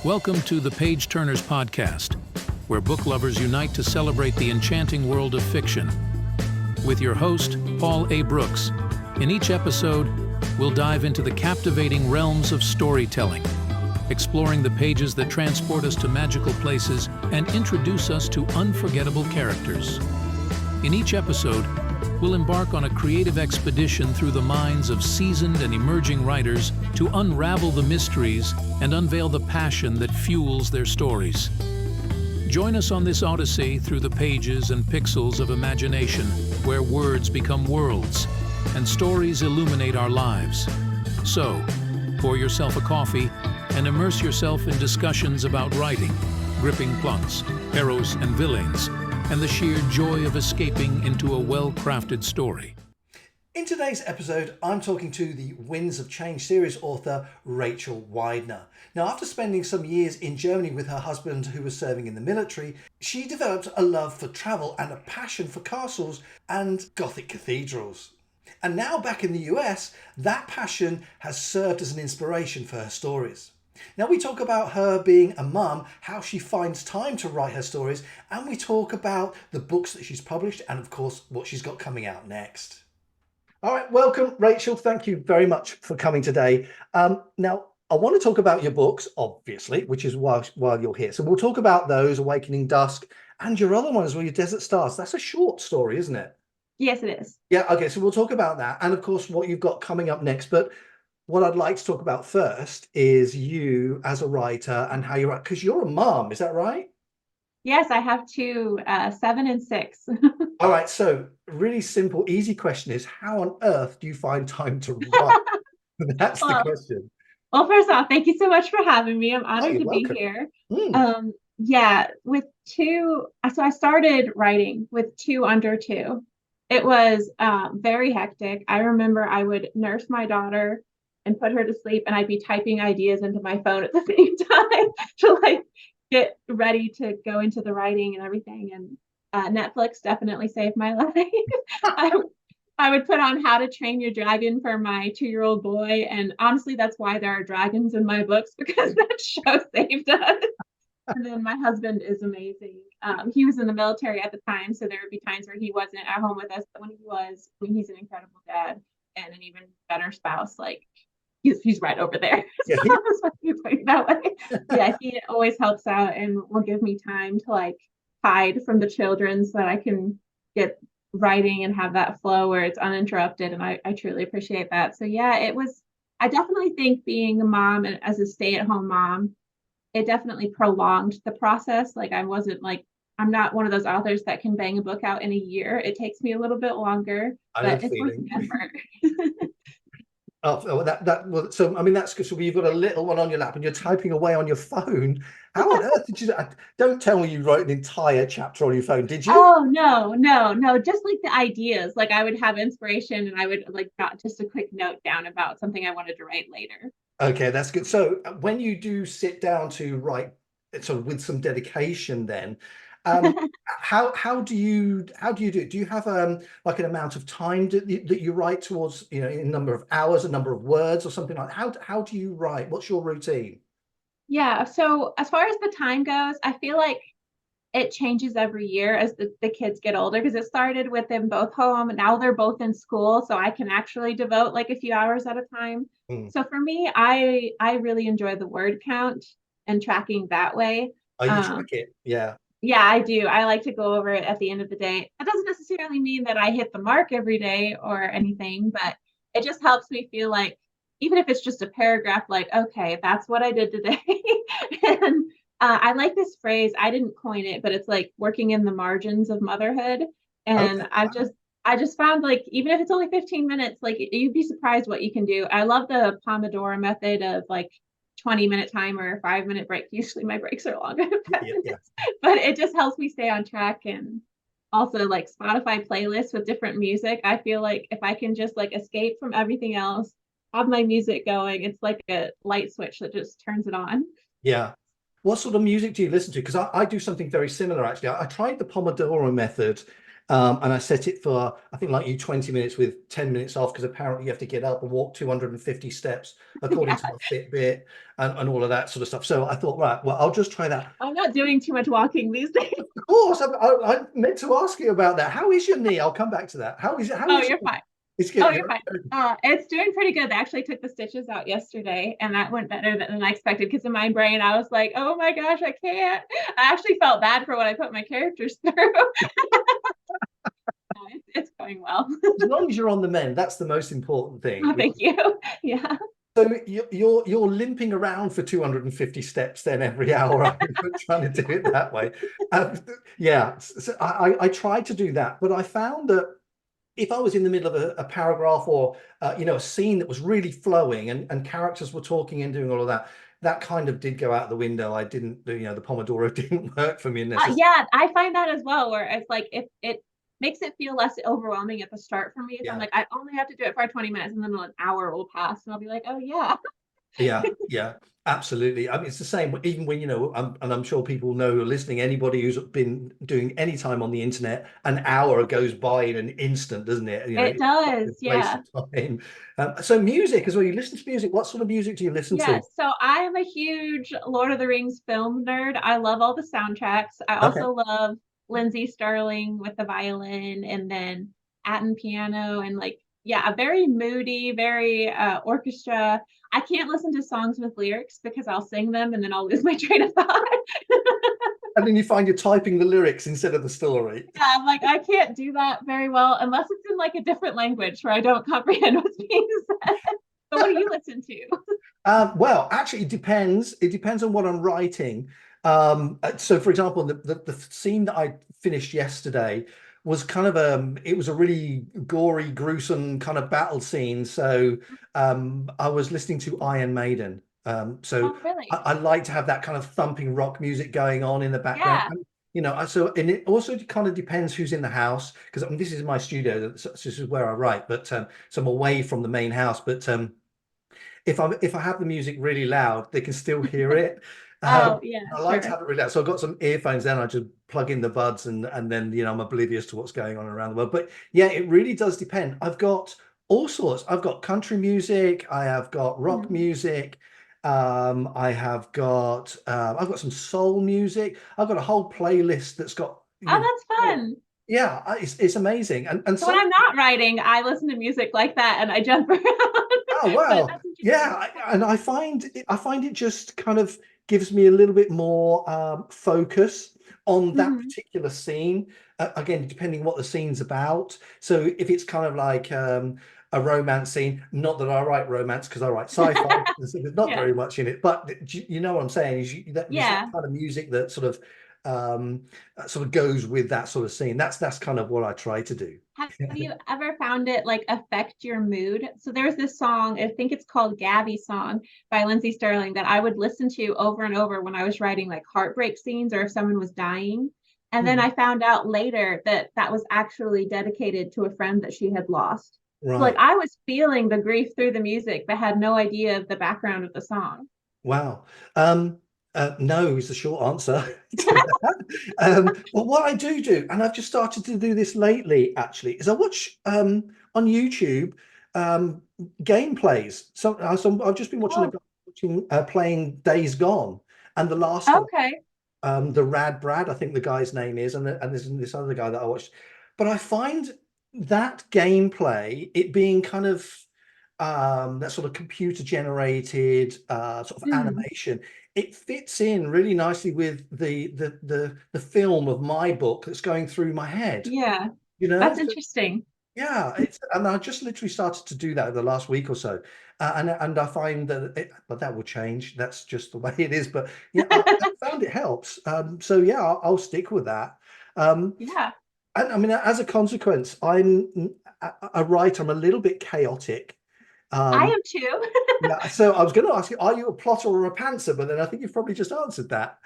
Welcome to the Page Turnerz podcast, where book lovers unite to celebrate the enchanting world of fiction. With your host, Paul A. Brooks, in each episode, we'll dive into the captivating realms of storytelling, exploring the pages that transport us to magical places and introduce us to unforgettable characters. In each episode, we'll embark on a creative expedition through the minds of seasoned and emerging writers to unravel the mysteries and unveil the passion that fuels their stories. Join us on this odyssey through the pages and pixels of imagination, where words become worlds and stories illuminate our lives. So, pour yourself a coffee and immerse yourself in discussions about writing, gripping plots, heroes and villains, and the sheer joy of escaping into a well-crafted story. In today's episode, I'm talking to the Winds of Change series author, Rachel Weidner. Now, after spending some years in Germany with her husband who was serving in the military, she developed a love for travel and a passion for castles and gothic cathedrals. And now back in the US, that passion has served as an inspiration for her stories. Now we talk about her being a mum, how she finds time to write her stories, and we talk about the books that she's published and of course what she's got coming out next. All right, welcome Rachel. Thank you very much for coming today. Now I want to talk about your books, obviously, which is while you're here. So we'll talk about those, Awakening Dusk, and your other one as well, your Desert Stars. That's a short story, isn't it? Yes, it is. Yeah, okay, so we'll talk about that and of course what you've got coming up next. But what I'd like to talk about first is you as a writer and how you write, because you're a mom, is that right? Yes, I have two, 7 and 6. All right, so really simple, easy question is, how on earth do you find time to write? That's the question. Well, first off, thank you so much for having me. I'm honored to welcome. be here. Mm. Yeah, with two, so I started writing with 2 under 2. It was very hectic. I remember I would nurse my daughter and put her to sleep, and I'd be typing ideas into my phone at the same time to like get ready to go into the writing and everything. And Netflix definitely saved my life. I would put on How to Train Your Dragon for my 2-year-old boy, and honestly, that's why there are dragons in my books, because that show saved us. And then my husband is amazing. He was in the military at the time, so there would be times where he wasn't at home with us, but when he was, I mean, he's an incredible dad and an even better spouse. Like, he's right over there. Yeah, So you put it that way. Yeah, he always helps out and will give me time to like hide from the children so that I can get writing and have that flow where it's uninterrupted. And I truly appreciate that. So yeah, I definitely think being a mom and as a stay-at-home mom, it definitely prolonged the process. Like I'm not one of those authors that can bang a book out in a year. It takes me a little bit longer, but it's worth the effort. Well, so I mean that's good. So you've got a little one on your lap and you're typing away on your phone. How on earth did you? Don't tell me you wrote an entire chapter on your phone, did you? Oh no, just like the ideas. Like I would have inspiration and I would like jot just a quick note down about something I wanted to write later. Okay, that's good. So when you do sit down to write, sort of with some dedication, then how do you do it? Do you have like an amount of time that you write towards, in a number of hours, a number of words, or something like that? How do you write? What's your routine? Yeah, so as far as the time goes, I feel like it changes every year as the kids get older, because it started with them both home and now they're both in school, so I can actually devote like a few hours at a time. So for me, I really enjoy the word count and tracking that way. Oh, you track it? Yeah. Yeah, I do. I like to go over it at the end of the day. That doesn't necessarily mean that I hit the mark every day or anything, but it just helps me feel like, even if it's just a paragraph, like, okay, that's what I did today. And I like this phrase. I didn't coin it, but it's like working in the margins of motherhood. And okay. I just found like, even if it's only 15 minutes, like you'd be surprised what you can do. I love the Pomodoro method of like 20-minute timer, 5-minute break. Usually my breaks are longer than 5 minutes, but it just helps me stay on track. And also like Spotify playlists with different music. I feel like if I can just like escape from everything else, have my music going, it's like a light switch that just turns it on. Yeah. What sort of music do you listen to? Because I do something very similar, actually. I tried the Pomodoro method And I set it for, I think like you, 20 minutes with 10 minutes off, because apparently you have to get up and walk 250 steps according Yeah. to my Fitbit and all of that sort of stuff. So I thought, right, well, I'll just try that. I'm not doing too much walking these days. Of course, I meant to ask you about that. How is your knee? I'll come back to that. How is it? How Oh, is you're it? fine. It's Oh, good. you're fine. It's doing pretty good. They actually took the stitches out yesterday, and that went better than I expected. Because in my brain, I was like, "Oh my gosh, I can't." I actually felt bad for what I put my characters through. No, it's going well. As long as you're on the mend, that's the most important thing. Oh, thank you. Yeah. So you're limping around for 250 steps then every hour. I'm trying to do it that way. Yeah, so I tried to do that, but I found that if I was in the middle of a paragraph or a scene that was really flowing and characters were talking and doing all of that, that kind of did go out the window. I didn't, the Pomodoro didn't work for me necessarily. Yeah, I find that as well, where it's like if it makes it feel less overwhelming at the start for me. So I'm Yeah. like, I only have to do it for 20 minutes, and then an hour will pass, and I'll be like, oh yeah. Yeah, absolutely. I mean, it's the same, even when, and I'm sure people know who are listening, anybody who's been doing any time on the internet, an hour goes by in an instant, doesn't it? It does, It's a waste yeah. of time. So music as well, you listen to music. What sort of music do you listen to? Yes, so I am a huge Lord of the Rings film nerd. I love all the soundtracks. I Okay. also love Lindsay Sterling with the violin, and then Atten piano, and like, yeah, a very moody, very orchestra. I can't listen to songs with lyrics because I'll sing them and then I'll lose my train of thought. And then you find you're typing the lyrics instead of the story. Yeah, I'm like, I can't do that very well unless it's in like a different language where I don't comprehend what's being said. But what do you listen to? Well, actually, it depends. It depends on what I'm writing. So, for example, the scene that I finished yesterday was kind of it was a really gory, gruesome kind of battle scene. So, I was listening to Iron Maiden. So Oh, really? I like to have that kind of thumping rock music going on in the background. Yeah. And it also kind of depends who's in the house, because I mean, this is my studio. So this is where I write, but so I'm away from the main house. But if I have the music really loud, they can still hear it. Oh, yeah, I like to sure. have it really loud. So I've got some earphones, then I just plug in the buds and then I'm oblivious to what's going on around the world. But yeah, it really does depend. I've got all sorts. I've got country music, I have got rock Mhm. music, I've got some soul music. I've got a whole playlist that's got Oh, that's fun. yeah, it's amazing. And So when some I'm not writing, I listen to music like that and I jump around. Oh But well, that's interesting. yeah, and I find it just kind of gives me a little bit more focus on that Mhm. particular scene. Again, depending what the scene's about. So if it's kind of like a romance scene, not that I write romance because I write sci-fi, there's not Yeah. very much in it. But you know what I'm saying? Is that Yeah. kind of music that sort of goes with that sort of scene. That's kind of what I try to do. Have you ever found it like affect your mood? So there's this song, I think it's called Gabby Song by Lindsay Sterling, that I would listen to over and over when I was writing like heartbreak scenes or if someone was dying. And then Mhm. I found out later that that was actually dedicated to a friend that she had lost. So like Right. I was feeling the grief through the music, but had no idea of the background of the song. Wow. No is the short answer to that. But what I do, and I've just started to do this lately, actually, is I watch on YouTube um, gameplays. So I've just been watching a Oh, guy playing Days Gone, and the last one, okay. the Rad Brad, I think the guy's name is, and there's this other guy that I watched. But I find that gameplay, it being kind of that sort of computer generated sort of Mm, animation, it fits in really nicely with the film of my book that's going through my head, yeah, you know? that's So, interesting. yeah, and I just literally started to do that the last week or so. And I find that but that will change. That's just the way it is. But yeah, I found it helps. So yeah, I'll stick with that. Um, Yeah, and I mean, as a consequence, I write. I'm a little bit chaotic. I Um, am too. yeah, so I was going to ask you, are you a plotter or a pantser? But then I think you've probably just answered that.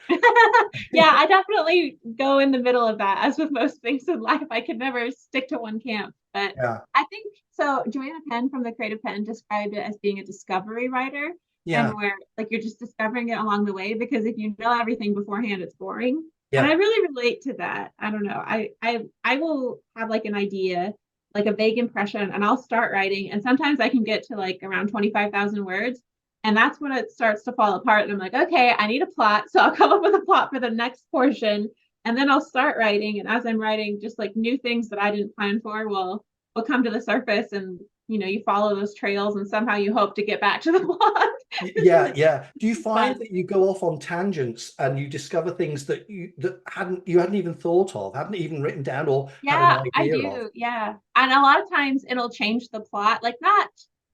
Yeah, I definitely go in the middle of that. As with most things in life, I could never stick to one camp. But Yeah, I think so. Joanna Penn from the Creative Pen described it as being a discovery writer, and yeah, where like you're just discovering it along the way because if you know everything beforehand, it's boring. And Yeah. I really relate to that. I don't know. I will have like an idea, like a vague impression, and I'll start writing. And sometimes I can get to like around 25,000 words. And that's when it starts to fall apart. And I'm like, okay, I need a plot. So I'll come up with a plot for the next portion. And then I'll start writing. And as I'm writing, just like new things that I didn't plan for will come to the surface. And you follow those trails and somehow you hope to get back to the plot. Yeah, yeah. Do you It's find fun. that you go off on tangents and you discover things that you hadn't even thought of, hadn't even written down or had an Yeah, I idea of? do. Yeah. And a lot of times it'll change the plot, like not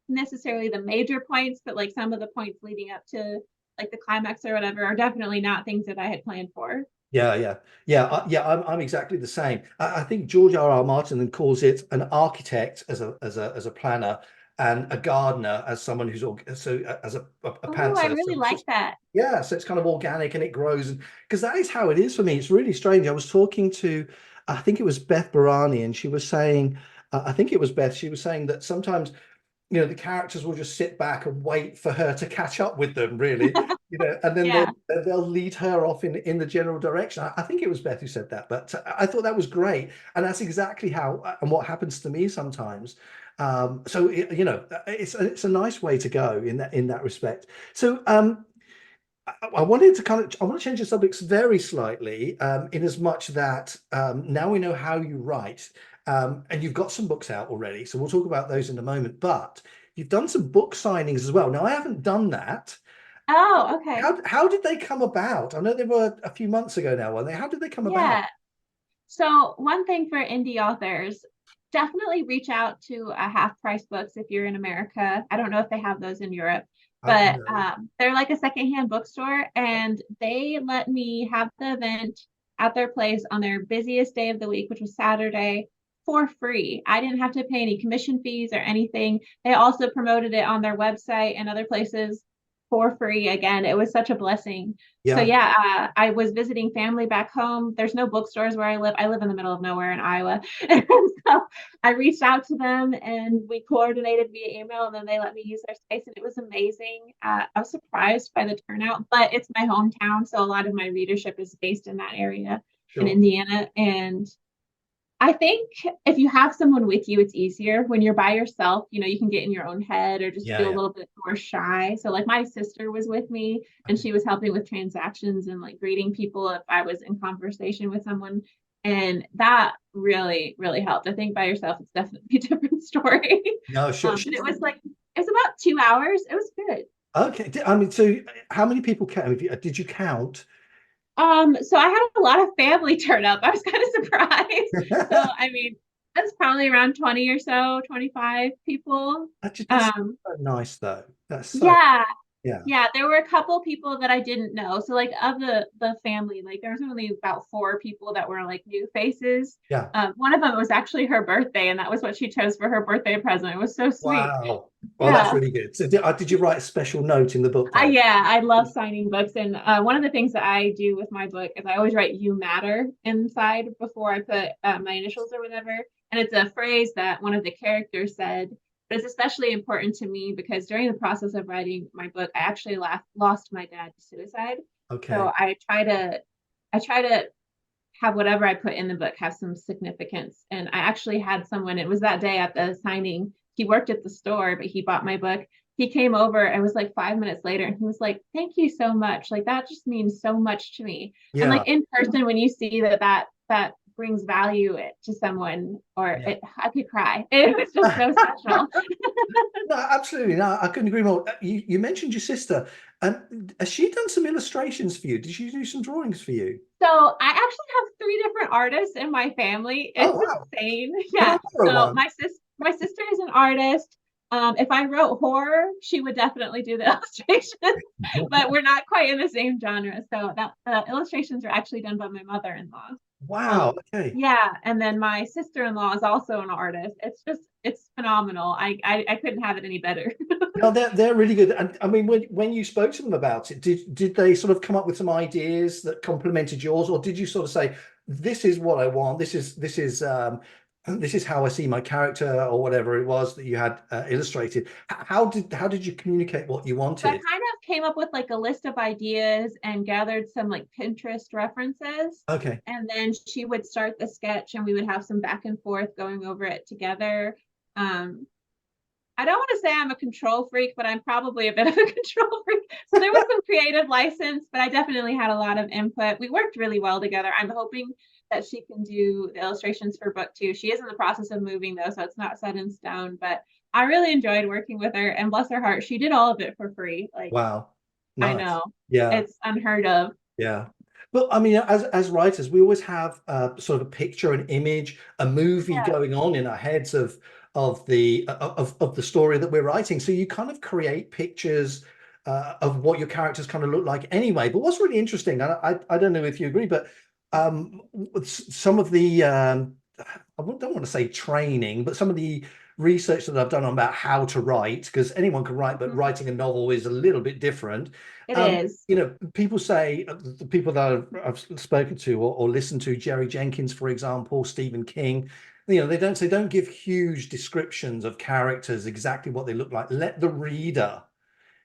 necessarily the major points, but like some of the points leading up to like the climax or whatever are definitely not things that I had planned for. Yeah, yeah, yeah, yeah. I'm exactly the same. I think George R. R. Martin then calls it an architect as a planner, and a gardener as someone who's so as a Oh, I pantser. really like that. Yeah, so it's kind of organic and it grows, and because that is how it is for me. It's really strange. I was talking to, I think it was Beth Barani, and she was saying, I think it was Beth. She was saying that sometimes the characters will just sit back and wait for her to catch up with them, really, and then Yeah. they'll lead her off in the general direction. I think it was Beth who said that, but I thought that was great, and that's exactly how and what happens to me sometimes. So it's a nice way to go in that respect. So I wanted to I want to change the subjects very slightly, in as much that now we know how you write, and you've got some books out already, so we'll talk about those in a moment. But you've done some book signings as well. Now, I haven't done that. Oh, okay. How did they come about? I know they were a few months ago now, weren't they? How did they come about? Yeah. So one thing for indie authors, definitely reach out to a half price books if you're in America. I don't know if they have those in Europe, but No. they're like a secondhand bookstore, and they let me have the event at their place on their busiest day of the week, which was Saturday, for free. I didn't have to pay any commission fees or anything. They also promoted it on their website and other places for free. Again, it was such a blessing. So Yeah, yeah, I was visiting family back home. There's no bookstores where I live. I live in the middle of nowhere in Iowa. And so I reached out to them and we coordinated via email, and then they let me use their space, and it was amazing. I was surprised by the turnout, but it's my hometown, so a lot of my readership is based in that area in sure. Indiana. And I think if you have someone with you, it's easier. When you're by yourself, you can get in your own head or just Yeah, feel a yeah. little bit more shy. So like my sister was with me and Okay. she was helping with transactions and like greeting people if I was in conversation with someone. And that really, really helped. I think by yourself, it's definitely a different story. No, sure. But it was about 2 hours. It was good. Okay. I mean, so how many people came? Did you count? So I had a lot of family turn up. I was kind of surprised. So I mean, that's probably around 20 or so, 25 people. That's Um, so nice though. That's so, yeah, yeah, yeah, there were a couple people that I didn't know. So like of the family, like there was only about four people that were like new faces. yeah. One of them was actually her birthday, and that was what she chose for her birthday present. It was so sweet. Wow. Well, that's Yeah. really good. So did you write a special note in the book then? Yeah, I love signing books. And one of the things that I do with my book is I always write "You matter" inside before I put my initials or whatever. And it's a phrase that one of the characters said, but it's especially important to me because during the process of writing my book, I actually lost my dad to suicide. Okay. So I try to have whatever I put in the book have some significance. And I actually had someone, it was that day at the signing, he worked at the store, but he bought my book. He came over and was like 5 minutes later and he was like, "Thank you so much. Like that just means so much to me." And Yeah. like in person, when you see that brings value to someone, Yeah. I could cry. It was just so special. No, absolutely. No, I couldn't agree more. You mentioned your sister. Has she done some illustrations for you? Did she do some drawings for you? So I actually have three different artists in my family. Oh, It's wow. insane. Can I Yeah. borrow So one? my sister is an artist. If I wrote horror, she would definitely do the illustrations, but we're not quite in the same genre. So that the illustrations are actually done by my mother-in-law. Wow. Um, Okay. yeah, and then my sister-in-law is also an artist. It's phenomenal. I couldn't have it any better. No, they're really good. And I mean, when you spoke to them about it, did they sort of come up with some ideas that complemented yours, or did you sort of say, "This is what I want. This is this is how I see my character, or whatever it was that you had illustrated. How did you communicate what you So I wanted? kind of came up with like a list of ideas and gathered some like Pinterest references. Okay. And then she would start the sketch and we would have some back and forth going over it together. Um, I don't want to say I'm a control freak, but I'm probably a bit of a control freak. So there was some creative license, but I definitely had a lot of input. We worked really well together. I'm hoping that she can do the illustrations for book 2. She is in the process of moving though, so it's not set in stone, but I really enjoyed working with her, and bless her heart, she did all of it for free. Like, Wow. I Nice. know Yeah. it's unheard of. Yeah. But I mean, as writers, we always have sort of a picture, an image, a movie Yeah. going on in our heads of the story that we're writing. So you kind of create pictures of what your characters kind of look like anyway. But what's really interesting, and I don't know if you agree, but some of the I don't want to say training, but some of the research that I've done about how to write, because anyone can write, but Mhm. writing a novel is a little bit different. It is. People say, the people that I've spoken to or listened to, Jerry Jenkins, for example, Stephen King, they don't give huge descriptions of characters, exactly what they look like. Let the reader,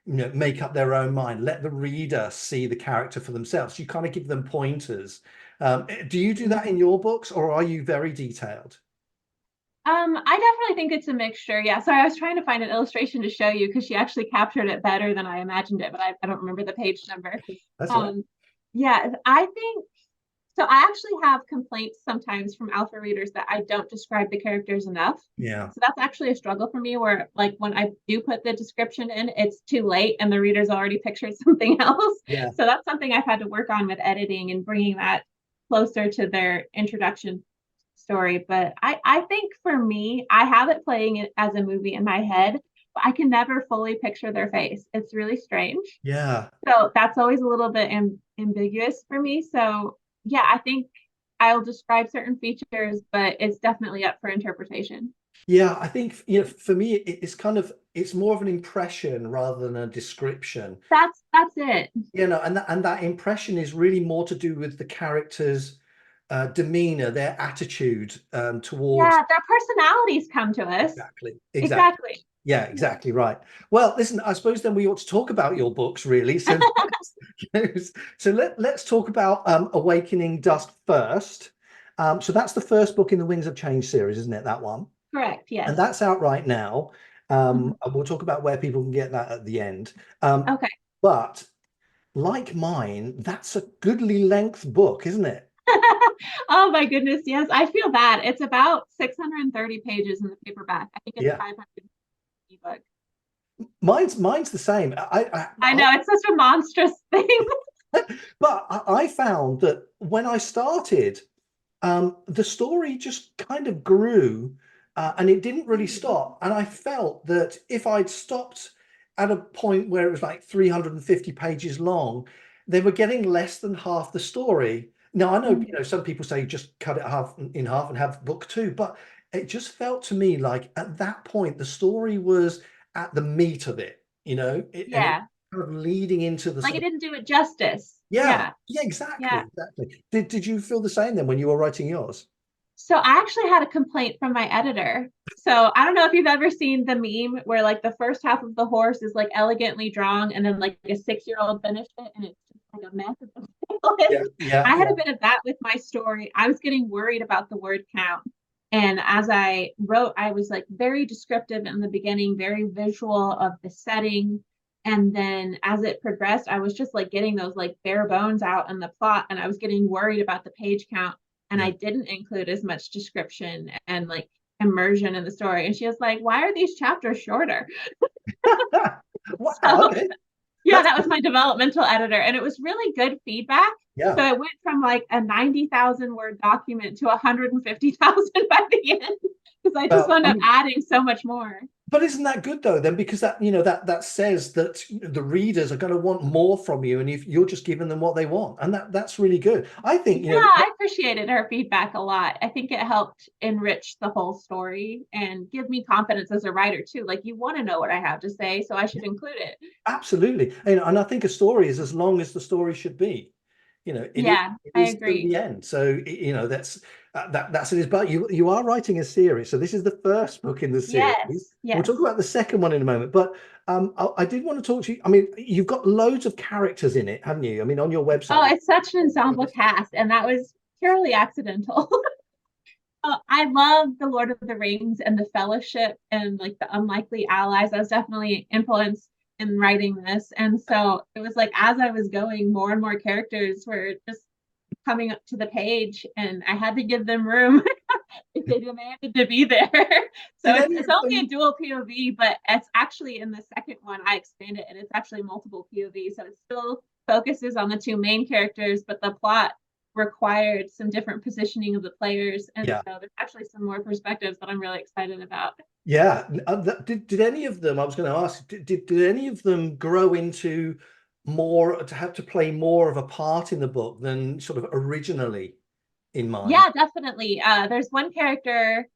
make up their own mind. Let the reader see the character for themselves. You kind of give them pointers. Do you do that in your books, or are you very detailed? I definitely think it's a mixture. Yeah. Sorry, I was trying to find an illustration to show you because she actually captured it better than I imagined it, but I don't remember the page number. That's all right. Um, yeah, I think so. I actually have complaints sometimes from alpha readers that I don't describe the characters enough. Yeah. So that's actually a struggle for me where like when I do put the description in, it's too late and the reader's already pictured something else. Yeah. So that's something I've had to work on with editing and bringing that closer to their introduction story. But I think for me, I have it playing it as a movie in my head, but I can never fully picture their face. It's really strange. Yeah. So that's always a little bit ambiguous for me. So yeah, I think I'll describe certain features, but it's definitely up for interpretation. Yeah, I think, for me, it's more of an impression rather than a description. That's it. And that impression is really more to do with the character's demeanor, their attitude towards. Yeah, their personalities come to us. Exactly. Exactly. Yeah, Yeah. exactly right. Well, listen, I suppose then we ought to talk about your books, really. So let's talk about Awakening Dusk first. So that's the first book in the Winds of Change series, isn't it? That one. Correct. And Yes. that's out right now. Mhm. And we'll talk about where people can get that at the end. Okay. But like mine, that's a goodly length book, isn't it? Oh my goodness, yes. I feel bad. It's about 630 pages in the paperback. I think it's Yeah, 500 ebook. mine's the same. I know it's such a monstrous thing. But I found that when I started, the story just kind of grew, and it didn't really stop. And I felt that if I'd stopped at a point where it was like 350 pages long, they were getting less than half the story. Now I know, Mhm. some people say just cut it in half and have book two, but it just felt to me like at that point the story was at the meat of it, and it Yeah. kind of leading into the Like sort it of. didn't do it justice. Yeah, Yeah. yeah, Yeah. exactly. Did you feel the same then when you were writing yours? So I actually had a complaint from my editor. So I don't know if you've ever seen the meme where like the first half of the horse is like elegantly drawn and then like a 6-year-old finished it and it's just like a mess of the middle Yeah, is. yeah, I had yeah, a bit of that with my story. I was getting worried about the word count. And as I wrote, I was like very descriptive in the beginning, very visual of the setting. And then as it progressed, I was just like getting those like bare bones out in the plot and I was getting worried about the page count and yeah. I didn't include as much description and like immersion in the story. And she was like, "Why are these chapters shorter?" Wow, So okay. yeah, That's that was my developmental editor, and it was really good feedback. yeah. So it went from like a 90,000 word document to 150,000 by the end because I just Well, wound I up mean, adding so much more. but isn't that good though then? Because that says that the readers are going to want more from you, and if you're just giving them what they want, and that's really good. I think, Yeah, I appreciated her feedback a lot. I think it helped enrich the whole story and give me confidence as a writer too. Like you want to know what I have to say, so I should include it. absolutely. And I think a story is as long as the story should be. Yeah, it I is still agree. the end. So that's it. But you are writing a series, so this is the first book in the series. Yes, We'll yes. talk about the second one in a moment. But I did want to talk to you. I mean, you've got loads of characters in it, haven't you? I mean, on your Oh, website. it's such an ensemble cast, and that was purely accidental. I love the Lord of the Rings and the Fellowship and like the Unlikely Allies. I was definitely influenced in writing this. And so it was like as I was going, more and more characters were just coming up to the page and I had to give them room if they demanded to be there. So Did it's, any it's of only a them? dual POV, but it's actually in the second one I expanded and it's actually multiple POV. So it still focuses on the two main characters, but the plot required some different positioning of the players. And Yeah. so there's actually some more perspectives that I'm really excited about. Yeah. Did any of them, I was going to ask, did any of them grow into more to have to play more of a part in the book than sort of originally in mind? Yeah, definitely. There's one character.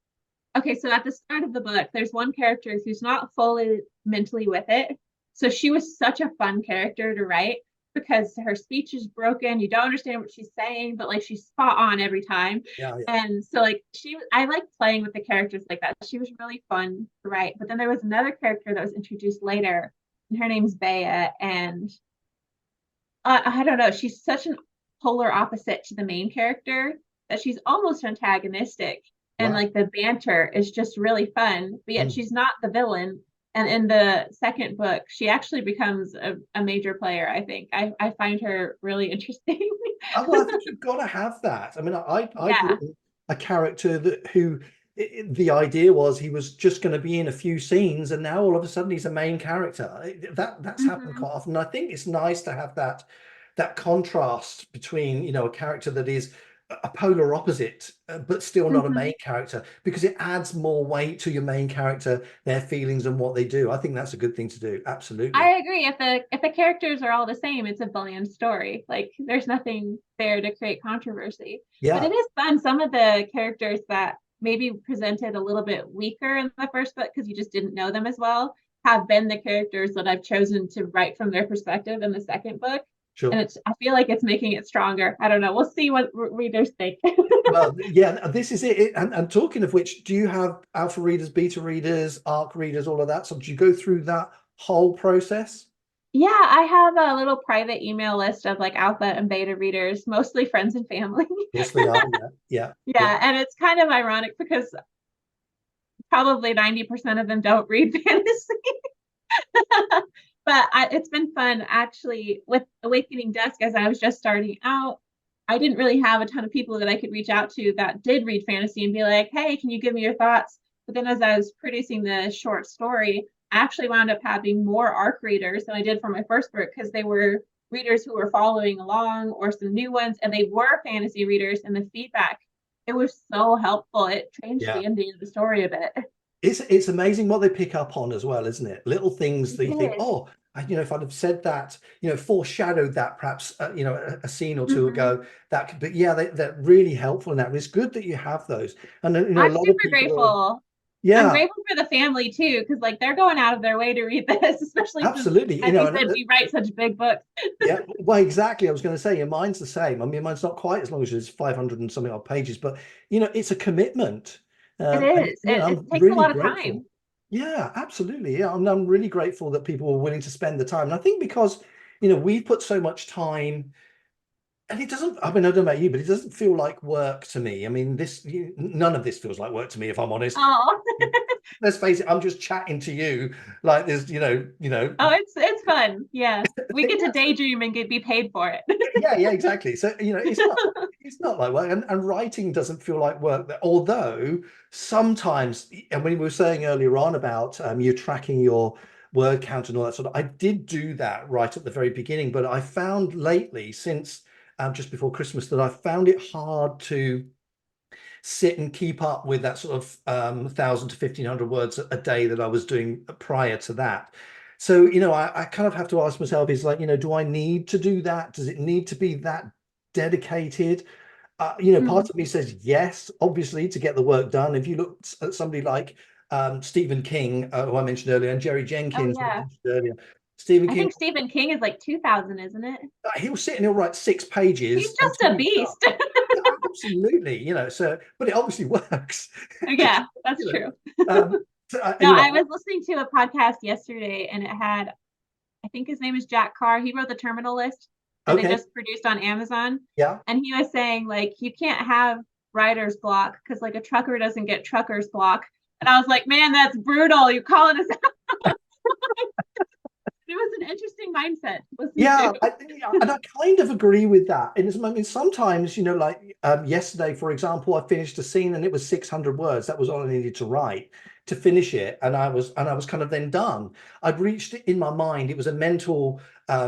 Okay, so at the start of the book, there's one character who's not fully mentally with it. So she was such a fun character to write because her speech is broken. You don't understand what she's saying, but like she's spot on every time. Yeah, yeah. And so like I like playing with the characters like that. She was really fun to write. But then there was another character that was introduced later, and her name's Bea. And I don't know, she's such an polar opposite to the main character that she's almost antagonistic and Wow. like the banter is just really fun, but yet Mm. she's not the villain. And in the second book she actually becomes a major player. I think I find her really interesting. Oh, well, I think you've got to have that. I mean, I'd Yeah. written a character the idea was he was just going to be in a few scenes, and now all of a sudden he's a main character. That's happened Mm-hmm. quite often. I think it's nice to have that contrast between a character that is a polar opposite, but still not a Mm-hmm. main character, because it adds more weight to your main character, their feelings and what they do. I think that's a good thing to do. Absolutely. I agree. If the characters are all the same, it's a bland story. Like there's nothing there to create controversy. But Yeah, it is fun. Some of the characters that maybe presented a little bit weaker in the first book because you just didn't know them as well have been the characters that I've chosen to write from their perspective in the second book. And sure. I feel like it's making it stronger. I don't know. We'll see what readers think. Well, yeah, this is it. And talking of which, do you have alpha readers, beta readers, arc readers, all of that? So do you go through that whole process? Yeah, I have a little private email list of like alpha and beta readers, mostly friends and family. Yes, they are. Yeah, yeah, yeah. Yeah, and it's kind of ironic because probably 90% of them don't read fantasy. But it's been fun actually with Awakening Dusk as I was just starting out. I didn't really have a ton of people that I could reach out to that did read fantasy and be like, hey, can you give me your thoughts? But then as I was producing the short story, I actually wound up having more ARC readers than I did for my first book because they were readers who were following along or some new ones, and they were fantasy readers, and the feedback, it was so helpful. It changed Yeah. the ending of the story a bit. It's amazing what they pick up on as well, isn't it? Little things that It you think, is. oh, if I'd have said that, foreshadowed that perhaps, a scene or two Mm-hmm. ago, that could, but yeah, they're really helpful in that. And it's good that you have those. And a I'm lot of super people are, grateful. I'm yeah, grateful for the family too, because like they're going out of their way to read this, especially since, absolutely. as you said, we write such big books. Yeah, well, exactly. I was going to say, yeah, mine's the same. I mean, mine's not quite as long as it's 500 and something odd pages, but it's a commitment. It And is. It I'm takes a really lot of grateful. time. Yeah, absolutely. Yeah, I'm really grateful that people were willing to spend the time. And I think because, we've put so much time, and it doesn't, I mean, I don't know about you, but it doesn't feel like work to me. I mean, none of this feels like work to me, if I'm honest. Oh, Let's face it, I'm just chatting to you like there's, oh, it's fun. Yeah, we get to yeah, daydream and be paid for it. yeah, exactly. So, it's not like work, and writing doesn't feel like work. Although sometimes, and when we were saying earlier on about you tracking your word count and all that sort of, I did do that right at the very beginning, but I found lately, since just before Christmas, that I found it hard to sit and keep up with that sort of 1,000 to 1,500 words a day that I was doing prior to that. So, I kind of have to ask myself, is like, do I need to do that? Does it need to be that dedicated? Mhm. Part of me says yes, obviously, to get the work done. If you look at somebody like Stephen King, who I mentioned earlier, and Jerry Oh Jenkins, who I yeah. mentioned earlier, Stephen I King, think Stephen King is like 2,000, isn't it? he'll sit and he'll write 6 He's pages just until a he's done. beast. Yeah, absolutely, so, but it obviously works. Yeah, that's you know, true. um, so, No, anyway, I was listening to a podcast yesterday and it had, I think his name is Jack Carr. He wrote the Terminal List that they okay, just produced on Amazon. yeah. And he was saying, like, you can't have writer's block because, like, a trucker doesn't get trucker's block. And I was like, man, that's brutal. You're calling us out. It was an interesting mindset to listen Yeah, to. and I kind of agree with that. I mean, sometimes, like yesterday, for example, I finished a scene and it was 600 words. That was all I needed to write to finish it, and I was kind of then done. I'd reached it in my mind. It was a mental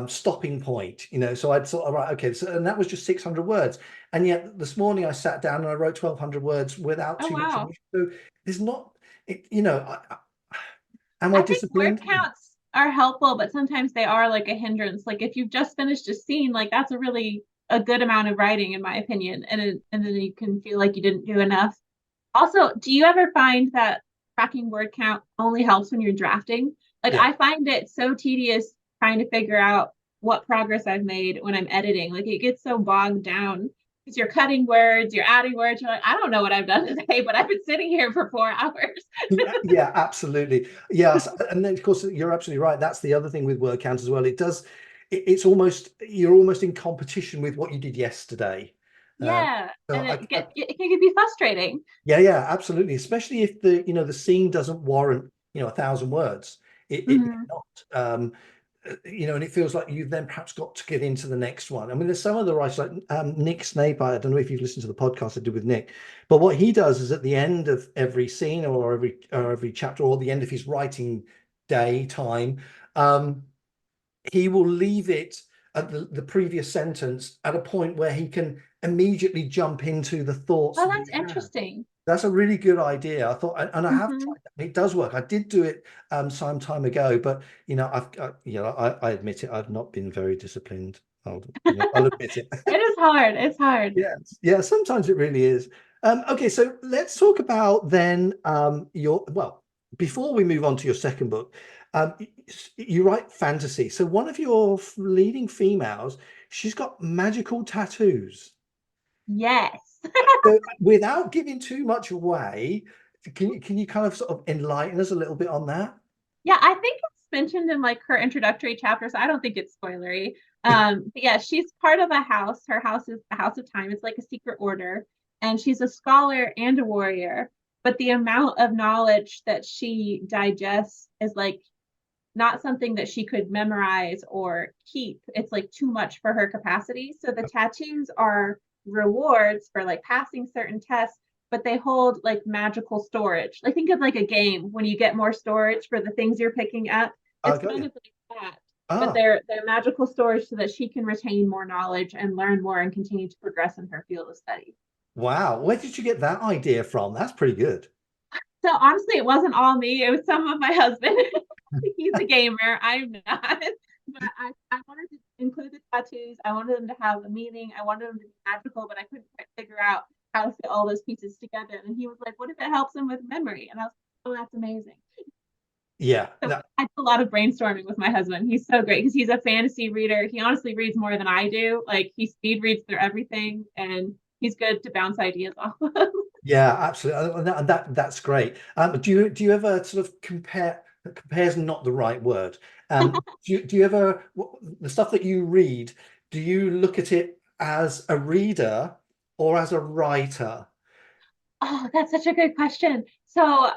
stopping point, So I'd sort of right, okay, so, and that was just 600 words. And yet this morning I sat down and I wrote 1,200 words without Oh, too much. wow. So there's not, am I I think word disciplined? counts are helpful, but sometimes they are like a hindrance. Like if you've just finished a scene, like that's a really a good amount of writing, in my opinion, and then you can feel like you didn't do enough. Also, do you ever find that tracking word count only helps when you're drafting? Like Yeah. I find it so tedious trying to figure out what progress I've made when I'm editing. Like it gets so bogged down because you're cutting words, you're adding words. You're like, I don't know what I've done today, but I've been sitting here for 4 hours. Yeah, absolutely. Yes, and then of course you're absolutely right. That's the other thing with word count as well. It's almost, you're almost in competition with what you did yesterday. Yeah, So and it can be frustrating. yeah, absolutely. Especially if the scene doesn't warrant 1,000 words. It may Mhm. not. And it feels like you've then perhaps got to get into the next one. I mean, there's some of the writers like Nick Snape. I don't know if you've listened to the podcast I did with Nick, but what he does is at the end of every scene or every chapter or the end of his writing day time, um, he will leave it at the previous sentence at a point where he can immediately jump into the thoughts Oh, that he that's had. interesting. That's a really good idea. I thought, and I have Mhm. tried that. It does work. I did do it some time ago, but I admit it. I've not been very disciplined. I'll admit it. It is hard. It's hard. Yes, yeah. Sometimes it really is. Okay, so let's talk about then before we move on to your second book, you write fantasy. So one of your leading females, she's got magical tattoos. Yes. So without giving too much away, can you kind of sort of enlighten us a little bit on that? Yeah, I think it's mentioned in like her introductory chapter, so I don't think it's spoilery. But yeah, she's part of a house. Her house is the House of Time. It's like a secret order, and she's a scholar and a warrior. But the amount of knowledge that she digests is like not something that she could memorize or keep. It's like too much for her capacity. So the tattoos are rewards for like passing certain tests, but they hold like magical storage. Like think of like a game when you get more storage for the things you're picking up. I It's got kind you. of like that. But Ah, they're magical storage so that she can retain more knowledge and learn more and continue to progress in her field of study. wow. Where did you get that idea from? That's pretty good. So honestly, it wasn't all me. It was some of my husband. He's a gamer. I'm not. But I wanted to include the tattoos. I wanted them to have a meaning. I wanted them to be magical, but I couldn't quite figure out how to fit all those pieces together. And he was like, "What if it helps him with memory?" And I was like, "Oh, that's amazing." Yeah. So I did a lot of brainstorming with my husband. He's so great because he's a fantasy reader. He honestly reads more than I do. Like he speed reads through everything, and he's good to bounce ideas off of. Yeah, absolutely. That's great. Do you ever sort of compare? Compare's not the right word. Do you ever, the stuff that you read? Do you look at it as a reader or as a writer? Oh, that's such a good question. So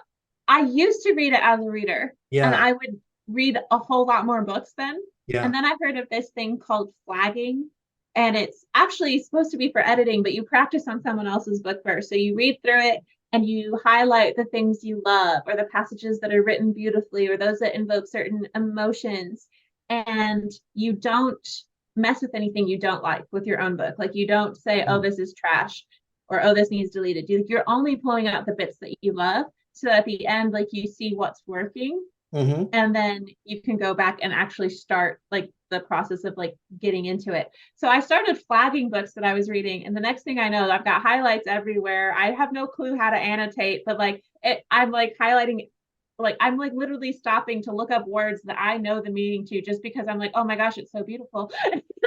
I used to read it as a reader, and Yeah, I would read a whole lot more books then. yeah. And then I heard of this thing called flagging, and it's actually supposed to be for editing, but you practice on someone else's book first. So you read through it and you highlight the things you love, or the passages that are written beautifully, or those that invoke certain emotions. And you don't mess with anything you don't like with your own book. Like you don't say, oh, this is trash or oh, this needs deleted. You're only pulling out the bits that you love. So at the end, like you see what's working, Mm-hmm. and then you can go back and actually start like the process of like getting into it. So I started flagging books that I was reading, and the next thing I know, I've got highlights everywhere. I have no clue how to annotate, but like I'm like highlighting like I'm like literally stopping to look up words that I know the meaning to just because I'm like, oh my gosh, it's so beautiful.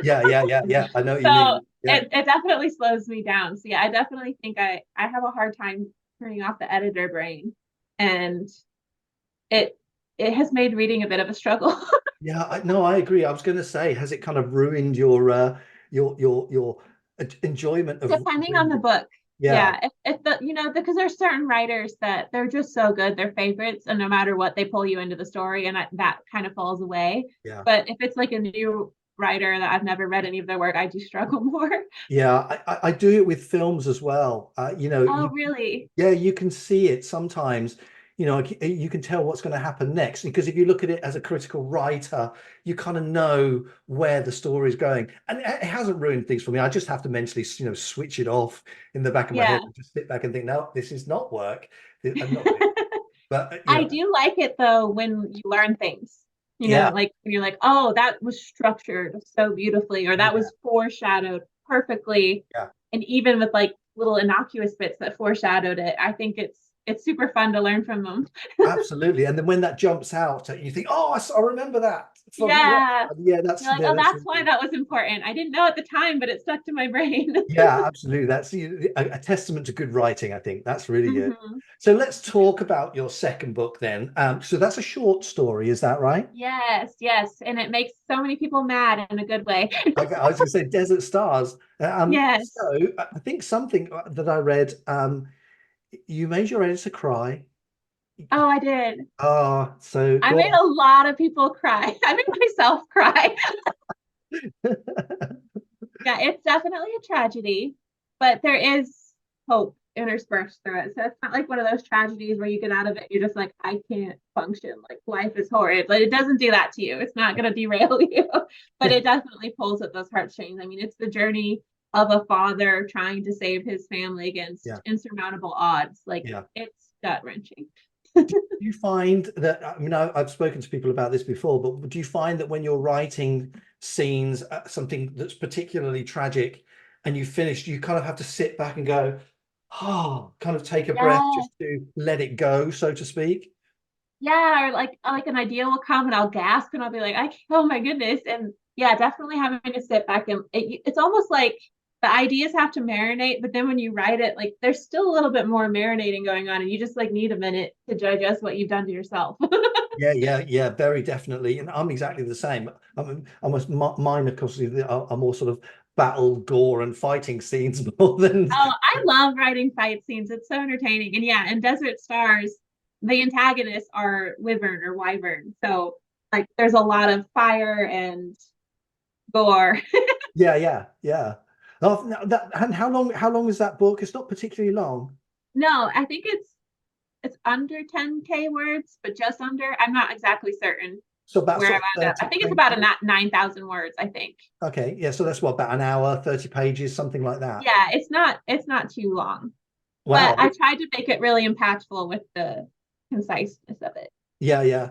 Yeah. I know what you So mean. Yeah. it definitely slows me down. So yeah, I definitely think I have a hard time turning off the editor brain, and it it has made reading a bit of a struggle. Yeah, no, I agree. I was going to say, has it kind of ruined your enjoyment of Depending on the reading? book. Yeah, Yeah, if the because there's certain writers that they're just so good, they're favorites, and no matter what, they pull you into the story, and that kind of falls away. yeah, But if it's like a new writer that I've never read any of their work, I do struggle more. yeah. I do it with films as well. Oh, really? Yeah, you can see it sometimes. You can tell what's going to happen next because if you look at it as a critical writer, you kind of know where the story is going, and it hasn't ruined things for me. I just have to mentally, switch it off in the back of my Yeah. head and just sit back and think, no, this is not work. I'm not doing it. But I do like it though when you learn things. yeah, Like when you're like, oh, that was structured so beautifully, or that yeah, was foreshadowed perfectly. yeah. And even with like little innocuous bits that foreshadowed it, I think it's super fun to learn from them. Absolutely. And then when that jumps out, you think, oh, I remember that from Yeah. yeah, that's You're like, oh, that's that's really why good. that was important. I didn't know at the time, but it stuck to my brain. Yeah, absolutely. That's a testament to good writing, I think. That's really good. Mhm. So let's talk about your second book then. So that's a short story, is that right? Yes, yes. And it makes so many people mad in a good way. Okay, I was going to say Desert Stars. Yes. So I think something that I read, you made your editor cry. Oh, I did. Ah, so I go made on. a lot of people cry. I made myself cry. Yeah, it's definitely a tragedy, but there is hope interspersed through it. So it's not like one of those tragedies where you get out of it, you're just like, I can't function. Like life is horrid. But it doesn't do that to you. It's not going to derail you, but it definitely pulls at those heartstrings. I mean, it's the journey of a father trying to save his family against Yeah, insurmountable odds. Like yeah. it's gut wrenching. Do you find that, I mean, I've spoken to people about this before, but do you find that when you're writing scenes, something that's particularly tragic, and you finish, you kind of have to sit back and go, oh, kind of take a breath Yeah. just to let it go, so to speak? Yeah, or like an idea will come and I'll gasp and I'll be like, oh my goodness. And yeah, definitely having to sit back and it's almost like the ideas have to marinate, but then when you write it, like there's still a little bit more marinating going on, and you just like need a minute to digest what you've done to yourself. Yeah, very definitely. And I'm exactly the same. Mine, of course, are more sort of battle, gore, and fighting scenes more than. Oh, I love writing fight scenes. It's so entertaining. And yeah, in Desert Stars, the antagonists are Wyvern or Wyvern. So like there's a lot of fire and gore. Yeah. Oh, and how long is that book? It's not particularly long. No, I think it's under 10K words, but just under. I'm not exactly certain So about where I sort wound of up. I 30 think it's about a pages. 9,000 words, I think. Okay, yeah, so that's what, about an hour, 30 pages, something like that. Yeah, it's not too long. But Wow. I tried to make it really impactful with the conciseness of it. Yeah.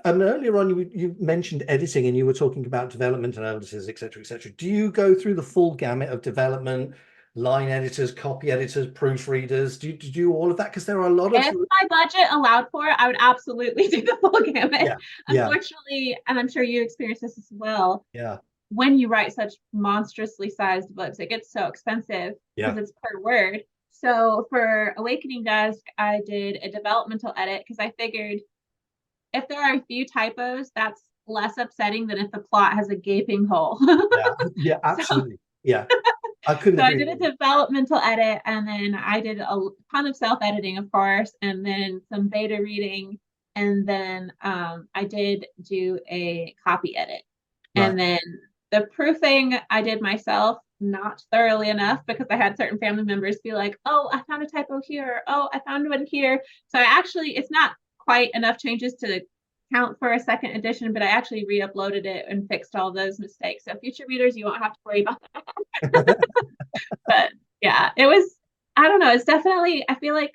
And earlier on, you mentioned editing and you were talking about development and editors, etc., etc. Do you go through the full gamut of development, line editors, copy editors, proofreaders? Do you do all of that? Because there are a lot of. If my budget allowed for it, I would absolutely do the full gamut. Yeah, yeah, Unfortunately, and I'm sure you experience this as well, yeah, when you write such monstrously sized books, it gets so expensive because yeah, it's per word. So for Awakening Dusk, I did a developmental edit because I figured if there are a few typos, that's less upsetting than if the plot has a gaping hole. yeah, so, absolutely. Yeah, I couldn't so I agree did a more. developmental edit, and then I did a ton of self editing, of course, and then some beta reading, and then I did do a copy edit, Right. and then the proofing I did myself, not thoroughly enough because I had certain family members be like, "Oh, I found a typo here. Oh, I found one here." So I actually, it's not quite enough changes to count for a second edition, but I actually re-uploaded it and fixed all those mistakes. So future readers, you won't have to worry about that. But yeah, it was, I don't know, it's definitely, I feel like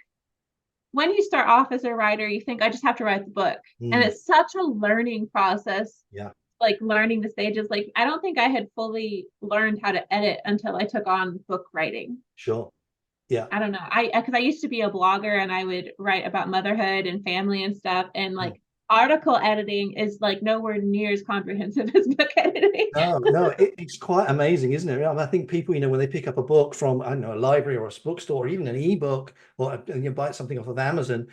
when you start off as a writer, you think I just have to write the book. And Mm, it's such a learning process, yeah, like learning the stages. Like I don't think I had fully learned how to edit until I took on book writing. sure. Yeah. I don't know. Because I used to be a blogger and I would write about motherhood and family and stuff. And Mm. like article editing is like nowhere near as comprehensive as book editing. No, no, it's quite amazing, isn't it? I think people, when they pick up a book from, I don't know, a library or a bookstore, or even an ebook, or you buy something off of Amazon,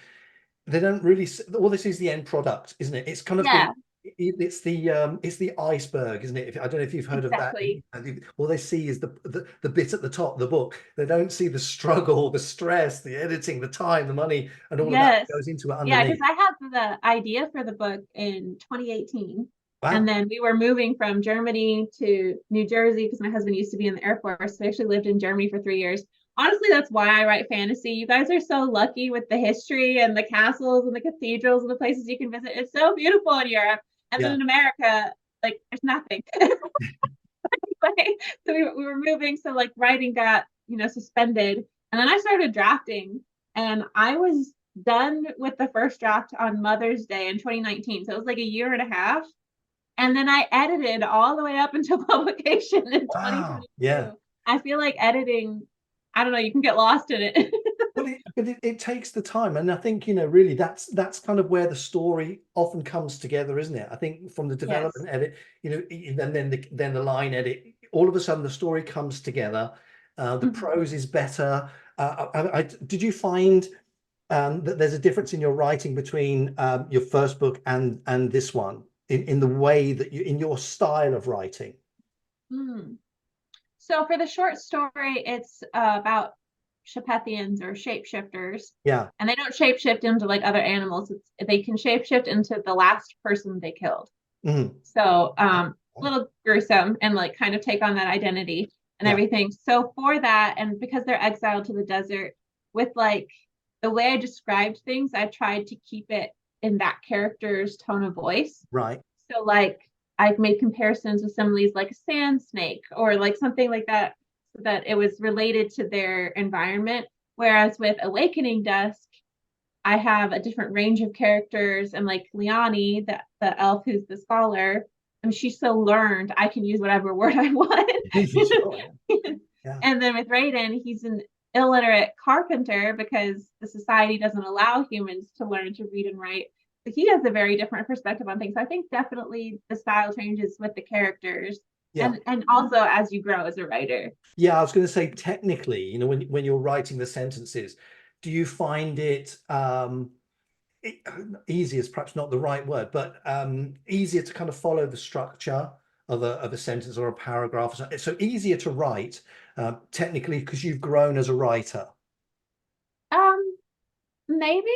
they don't really all this is the end product, isn't it? It's kind of Yeah, it's the iceberg, isn't it? I don't know if you've heard of that. exactly. All they see is the bit at the top of the book. They don't see the struggle, the stress, the editing, the time, the money, and all of that Yes. goes into it Yeah, because underneath. I had the idea for the book in 2018. And Wow. then we were moving from Germany to New Jersey because my husband used to be in the Air Force. So I actually lived in Germany for 3 years. Honestly, that's why I write fantasy. You guys are so lucky with the history and the castles and the cathedrals and the places you can visit. It's so beautiful in Europe. And then Yeah. in America, like there's nothing. So we were moving. So like writing got, suspended. And then I started drafting and I was done with the first draft on Mother's Day in 2019. So it was like a year and a half. And then I edited all the way up until publication in Wow. Yeah. 2022. I feel like editing, I don't know, you can get lost in it. But it takes the time, and I think really that's kind of where the story often comes together, isn't it? I think from the Yes. development edit, and then the line edit, all of a sudden the story comes together. The Mhm. prose is better. Did you find that there's a difference in your writing between your first book and this one in the way that in your style of writing? Mm. So for the short story, it's about Shepethians or shapeshifters. Yeah. And they don't shapeshift into like other animals. They can shapeshift into the last person they killed. Mhm. So a little gruesome and like kind of take on that identity and Yeah. everything. So for that, and because they're exiled to the desert, with like the way I described things, I tried to keep it in that character's tone of voice. Right. So like I've made comparisons with similes like a sand snake or like something like that, so that it was related to their environment. Whereas with Awakening Dusk, I have a different range of characters, and like Liani, the elf who's the scholar, I mean, she's so learned. I can use whatever word I want. Sure. Yeah. And then with Raiden, he's an illiterate carpenter because the society doesn't allow humans to learn to read and write. So he has a very different perspective on things. So I think definitely the style changes with the characters, Yeah. and also as you grow as a writer. Yeah, I was going to say technically, when you're writing the sentences, do you find it, easy is perhaps not the right word, but easier to kind of follow the structure of a sentence or a paragraph? So easier to write technically because you've grown as a writer. Um, Maybe.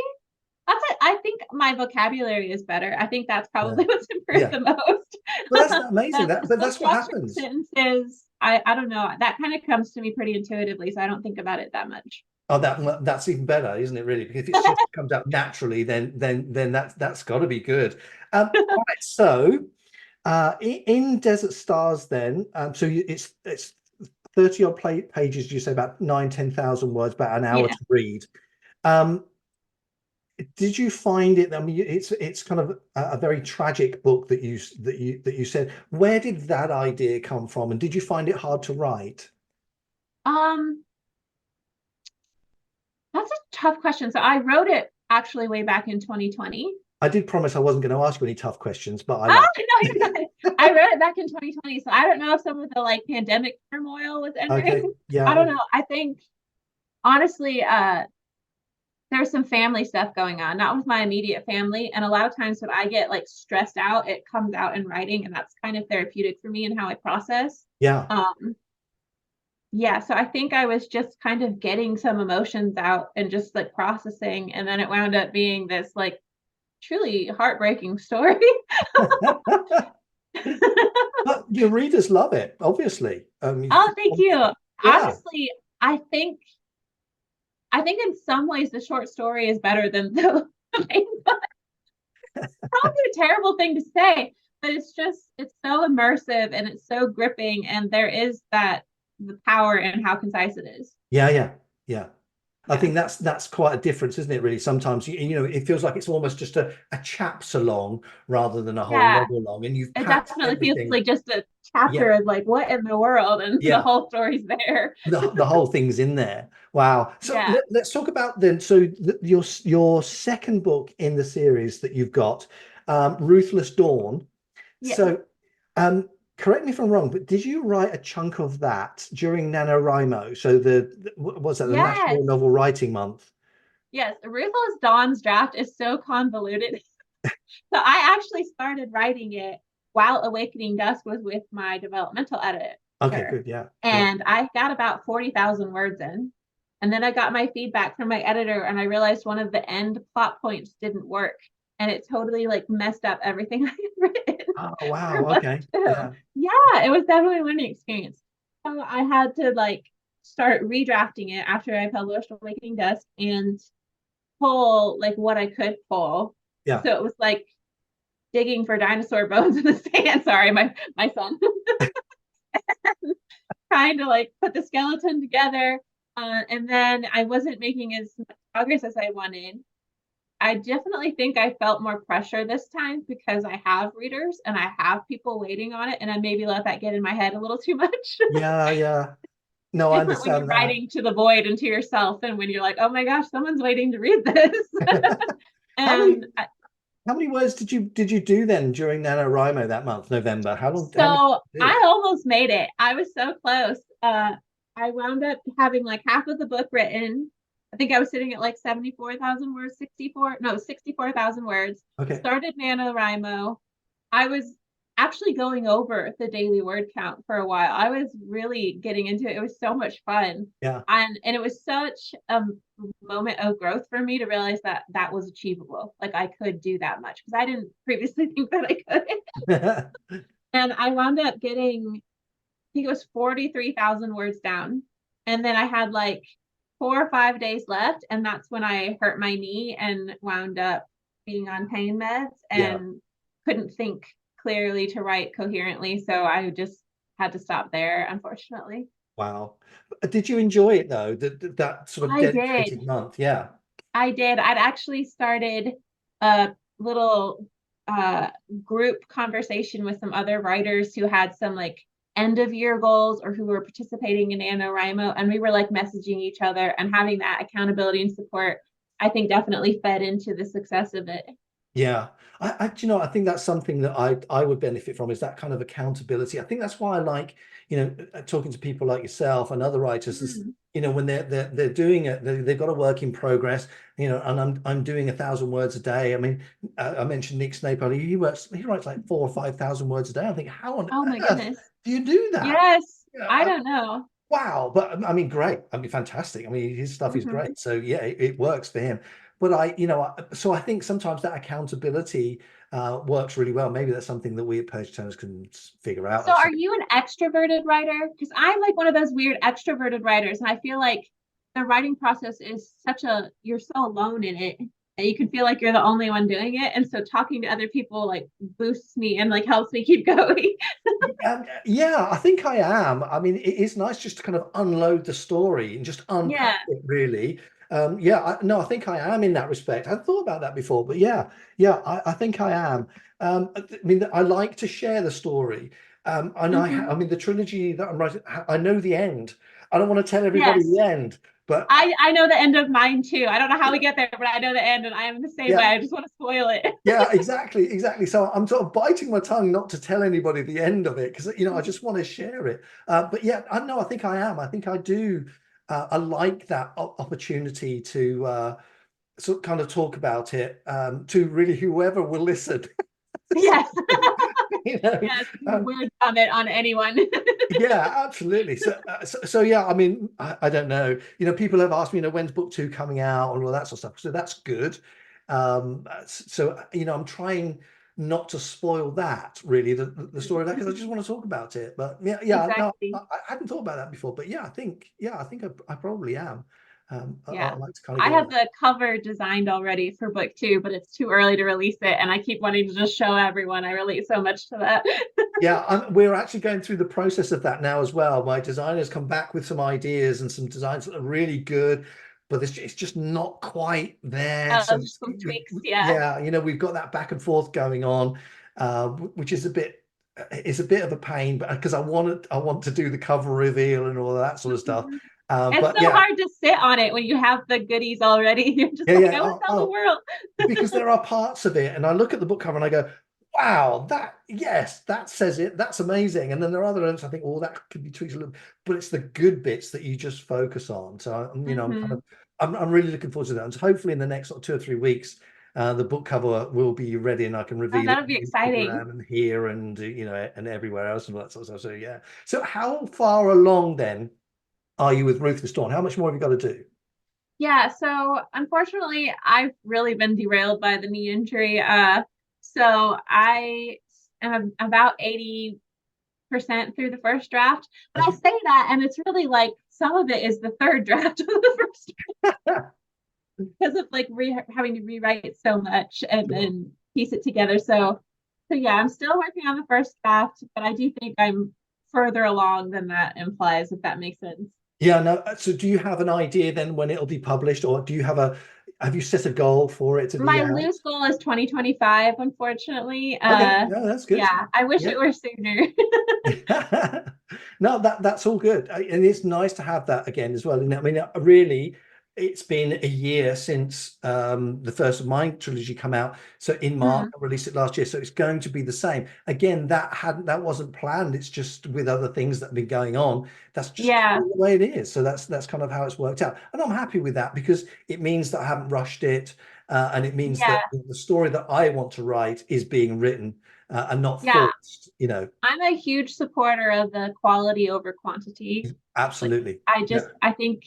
I think my vocabulary is better. I think that's Yeah. probably what's improved Yeah. the most. Well, that's amazing. But The that's what structure of happens. sentences, I don't know. That kind of comes to me pretty intuitively, so I don't think about it that much. Oh, that's even better, isn't it? Really, because if it just comes out naturally, then that's got to be good. All right, so in Desert Stars, then, so it's 30 odd pages. You say about 9-10,000 words, about an hour Yeah. to read. Um, did you find it? I mean, it's kind of a very tragic book that you said. Where did that idea come from, and did you find it hard to write? Um, that's a tough question. So I wrote it actually way back in 2020. I did promise I wasn't going to ask you any tough questions, but I Oh, like no, you're not. I wrote it back in 2020. So I don't know if some of the like pandemic turmoil was it. Okay, entering. I yeah, don't know. I think honestly, there's some family stuff going on, not with my immediate family. And a lot of times when I get like stressed out, it comes out in writing, and that's kind of therapeutic for me and how I process. yeah. Um, yeah, so I think I was just kind of getting some emotions out and just like processing, and then it wound up being this like truly heartbreaking story. But your readers love it, obviously. Oh, thank you. Yeah. Honestly, I think I think in some ways the short story is better than the main book. Probably a terrible thing to say, but it's so immersive and it's so gripping, and there is that the power in how concise it is. Yeah, yeah, yeah. I Yeah. think that's quite a difference, isn't it? Really, sometimes it feels like it's almost just a chapter long rather than a whole Yeah. novel long, and you've It packed definitely feels everything. like just a Yeah, chapter of like what in the world, and the yeah. whole story's there. The whole thing's in there. Wow. So Yeah. let's talk about then. So your second book in the series that you've got, Ruthless Dawn. Yeah. So, um, correct me if I'm wrong, but did you write a chunk of that during NaNoWriMo? So what's that, the Yes. National Novel Writing Month? Yes. Ruthless Dawn's draft is so convoluted. So I actually started writing it while Awakening Dusk was with my developmental Okay, editor. good. Yeah, yeah. And I got about 40,000 words in. And then I got my feedback from my editor, and I realized one of the end plot points didn't work. And it totally like messed up everything I had written Oh, for wow. book Okay. two. Yeah. Yeah, it was definitely a learning experience. So I had to like start redrafting it after I published Awakening Dusk and pull like what I could pull. Yeah. So it was like digging for dinosaur bones in the sand. Sorry, my son. Trying to like put the skeleton together. And then I wasn't making as much progress as I wanted. I definitely think I felt more pressure this time because I have readers and I have people waiting on it, and I maybe let that get in my head a little too much. Yeah. Yeah. No, I Different when you're understand that. writing to the void and to yourself, and when you're like, oh my gosh, someone's waiting to read this. How many And how many words did you do then during NaNoWriMo that month, November? How many so did you do? I almost made it. I was so close. I wound up having like half of the book written. I think I was sitting at like 74,000 words, 64,000 words. Okay. Started NaNoWriMo. I was actually going over the daily word count for a while. I was really getting into it. It was so much fun. Yeah. And it was such a moment of growth for me to realize that that was achievable. Like I could do that much because I didn't previously think that I could. And I wound up getting, I think it was 43,000 words down. And then I had like 4 or 5 days left. And that's when I hurt my knee and wound up being on pain meds Yeah. and couldn't think clearly to write coherently. So I just had to stop there, unfortunately. Wow. Did you enjoy it though? That sort of I did. dedicated month? Yeah. I did. I'd actually started a little uh, group conversation with some other writers who had some like end of year goals or who were participating in NaNoWriMo. And we were like messaging each other, and having that accountability and support, I think definitely fed into the success of it. Yeah, I think that's something that I would benefit from, is that kind of accountability. I think that's why I like, talking to people like yourself and other writers, is, Mm. when they're doing it, they've got a work in progress, and I'm doing 1,000 words a day. I mean, I mentioned Nick Snape, he writes like 4 or 5,000 words a day. I think, how on Oh my earth goodness. do you do that? Yes. Yeah, I don't know. wow, but I mean, great. I mean, fantastic. I mean, his stuff is Mhm. great. So yeah, it works for him. But so I think sometimes that accountability works really well. Maybe that's something that we at Page Turners can figure out So at are some. you an extroverted writer? Because I'm like one of those weird extroverted writers, and I feel like the writing process is such a, you're so alone in it, and you can feel like you're the only one doing it. And so talking to other people like boosts me and like helps me keep going. Yeah, I think I am. I mean, it is nice just to kind of unload the story and just unpack Yeah. it, really. Yeah, no, I think I am in that respect. I hadn't thought about that before, but yeah, yeah, I think I am. I mean, I like to share the story. And I Hmm. mean, the trilogy that I'm writing, I know the end. I don't want to tell everybody Yes. the end, but I know the end of mine too. I don't know how we get there, but I know the end, and I am the same way. yeah, I just want to spoil it. yeah, exactly, exactly. So I'm sort of biting my tongue not to tell anybody the end of it, because I just want to share it. But yeah, I know. I think I am. I think I do. I like that opportunity to sort of kind of talk about it, to really whoever will listen. Yes. you know, Yes. um, Weird comment on anyone. yeah, absolutely. So yeah. I mean, I don't know. People have asked me, when's book two coming out and all that sort of stuff. So that's good. So I'm trying not to spoil that, really, the story of that, because I just want to talk about it. But yeah, yeah, no, I Exactly. hadn't thought about that before. But yeah, I think I probably am. I Yeah. like to kind of I get on have that. the cover designed already for book two, but it's too early to release it. And I keep wanting to just show everyone. I relate so much to that. Yeah, we're actually going through the process of that now as well. My designers come back with some ideas and some designs that are really good, but it's just not quite there. Oh, So just some tweaks. Yeah. yeah, we've got that back and forth going on, which is a bit, it's a bit of a pain, but because I want to do the cover reveal and all of that sort of stuff. Mhm. It's But so yeah, hard to sit on it when you have the goodies already. You're just yeah, like, yeah. I want to tell the world. Because there are parts of it, and I look at the book cover and I go, wow, yes, that says it. That's amazing. And then there are other elements I think, oh, that could be tweaked a little, but it's the good bits that you just focus on. So Hmm. I'm really looking forward to that. And hopefully in the next sort of 2 or 3 weeks, the book cover will be ready and I can Oh, reveal it that'll on be exciting. Instagram and here and and everywhere else and all that sort of stuff. So yeah. So how far along then are you with Ruthless Dawn? How much more have you got to do? Yeah, so unfortunately, I've really been derailed by the knee injury. So I am about 80% through the first draft. But I say that, and it's really like some of it is the third draft of the first because of like having to rewrite so much and Sure. then piece it together. So yeah, I'm still working on the first draft, but I do think I'm further along than that implies, if that makes sense. Yeah, no. So do you have an idea then when it'll be published, or do you have you set a goal for it to be My out? loose goal is 2025, unfortunately. Okay, no, that's good. Yeah, I wish Yeah. it were sooner. No, that's all good. And it's nice to have that again as well. And I mean, really, it's been a year since the first of my trilogy come out. So in March, Hmm. I released it last year. So it's going to be the same. Again, that wasn't planned. It's just with other things that have been going on. That's just kind Yeah, of the way it is. So that's kind of how it's worked out. And I'm happy with that because it means that I haven't rushed it. And it means that yeah, the story that I want to write is being written and not yeah. forced. I'm a huge supporter of the quality over quantity. Like, Absolutely. Yeah. I think,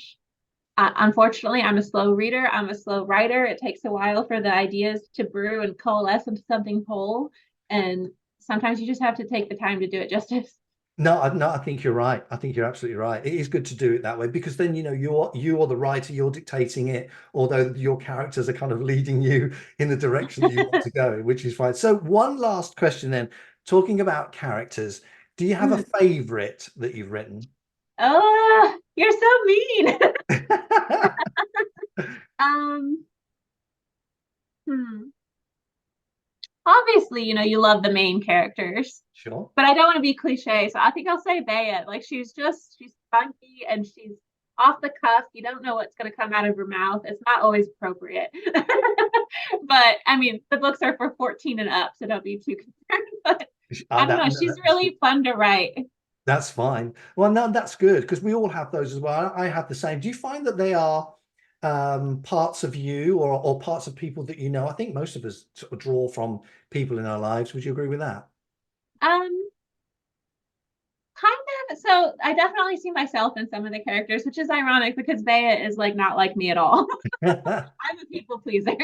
unfortunately, I'm a slow reader. I'm a slow writer. It takes a while for the ideas to brew and coalesce into something whole. And sometimes you just have to take the time to do it justice. No, no, I think you're right. I think you're absolutely right. It is good to do it that way because then you're the writer, you're dictating it, although your characters are kind of leading you in the direction that you want to go, which is fine. So one last question then, talking about characters, do you have a Mm. favorite that you've written? Oh, you're so mean. um, hmm. Obviously, you love the main characters, Sure. but I don't want to be cliche, so I think I'll say Bea. Like she's funky and she's off the cuff. You don't know what's going to come out of her mouth. It's not always appropriate. But I mean, the books are for 14 and up, so don't be too concerned. But I don't know. She's really fun to write. That's fine. Well, no, that's good because we all have those as well. I have the same. Do you find that they are parts of you or parts of people that you know? I think most of us sort of draw from people in our lives. Would you agree with that? Um, Kind of. So I definitely see myself in some of the characters, which is ironic because Bea is like not like me at all. I'm a people pleaser.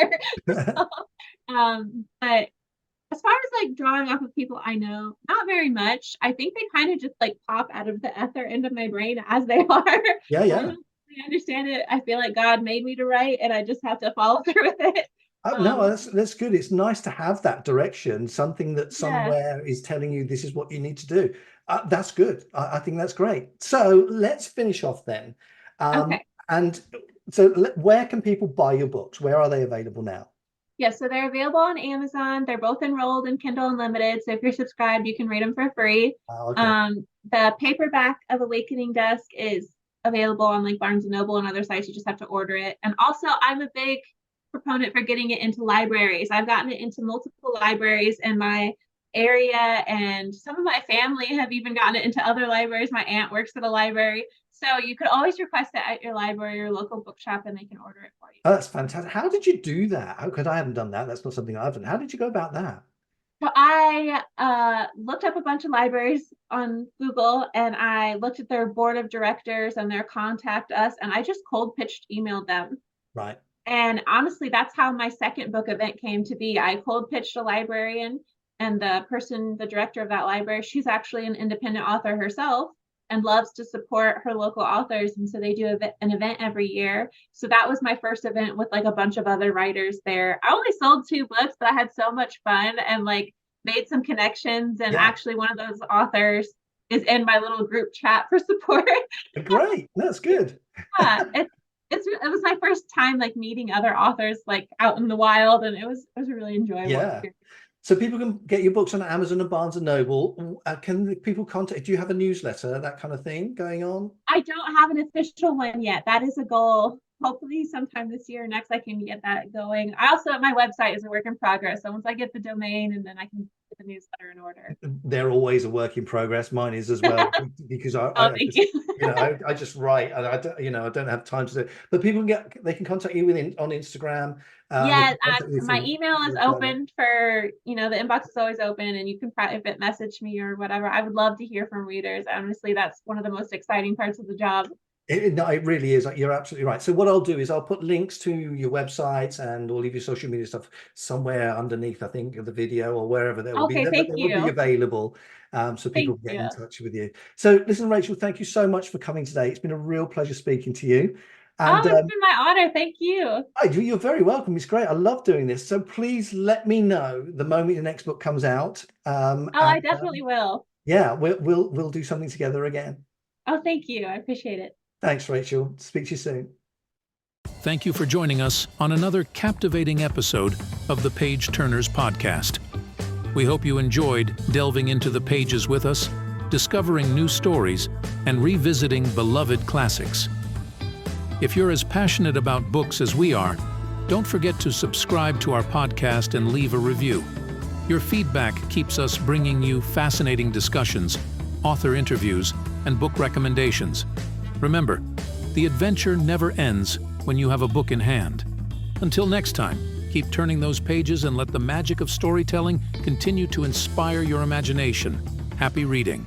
So, but as far as like drawing off of people I know, not very much. I think they kind of just like pop out of the ether into my brain as they are. Yeah, I don't yeah. really understand it. I feel like God made me to write and I just have to follow through with it. Oh, no, Um, that's good. It's nice to have that direction, something that yeah. somewhere is telling you this is what you need to do. That's good. I think that's great. So let's finish off then. Um, Okay. and so where can people buy your books? Where are they available now? Yeah, so they're available on Amazon. They're both enrolled in Kindle Unlimited. So if you're subscribed, you can read them for free. Okay. The paperback of Awakening Dusk is available on like Barnes and Noble and other sites. You just have to order it. And also, I'm a big proponent for getting it into libraries. I've gotten it into multiple libraries in my area, and some of my family have even gotten it into other libraries. My aunt works at a library. So you could always request it at your library or local bookshop and they can order it for you. Oh, that's fantastic. How did you do that? Because I haven't done that. That's not something I've done. How did you go about that? So I looked up a bunch of libraries on Google and I looked at their board of directors and their contact us, and I just cold pitched emailed them. Right. And honestly, that's how my second book event came to be. I cold pitched a librarian, and the director of that library, she's actually an independent author herself and loves to support her local authors. And so they do an event every year. So that was my first event with like a bunch of other writers there. I only sold 2 books, but I had so much fun and like made some connections. And Yeah. actually, one of those authors is in my little group chat for support. Great. That's good. Yeah, it was my first time like meeting other authors like out in the wild, and it was a really enjoyable Yeah. experience. So people can get your books on Amazon and Barnes and Noble. Can people contact? Do you have a newsletter, that kind of thing going on? I don't have an official one yet. That is a goal. Hopefully sometime this year or next I can get that going. I also, my website is a work in progress. So once I get the domain, and then I can get the newsletter in order. They're always a work in progress. Mine is as well, because Oh, I thank just, you. I just write, and I don't, I don't have time to do it. But people they can contact you on Instagram. They Yeah, can contact you my through email is your phone. open for, the inbox is always open, and you can private message me or whatever. I would love to hear from readers. Honestly, that's one of the most exciting parts of the job. No, it really is. You're absolutely right. So what I'll do is I'll put links to your website and all of your social media stuff somewhere underneath, I think, of the video or wherever they will be. Okay, They thank will be you. available, so people Thank can get in you. touch with you. So listen, Rachel, thank you so much for coming today. It's been a real pleasure speaking to you. Oh, And it's been my honor. Thank you. you're very welcome. It's great. I love doing this. So please let me know the moment your next book comes out. Oh, I definitely will. Yeah, we'll do something together again. Oh, thank you. I appreciate it. Thanks, Rachel. Speak to you soon. Thank you for joining us on another captivating episode of the Page Turnerz podcast. We hope you enjoyed delving into the pages with us, discovering new stories, and revisiting beloved classics. If you're as passionate about books as we are, don't forget to subscribe to our podcast and leave a review. Your feedback keeps us bringing you fascinating discussions, author interviews, and book recommendations. Remember, the adventure never ends when you have a book in hand. Until next time, keep turning those pages and let the magic of storytelling continue to inspire your imagination. Happy reading.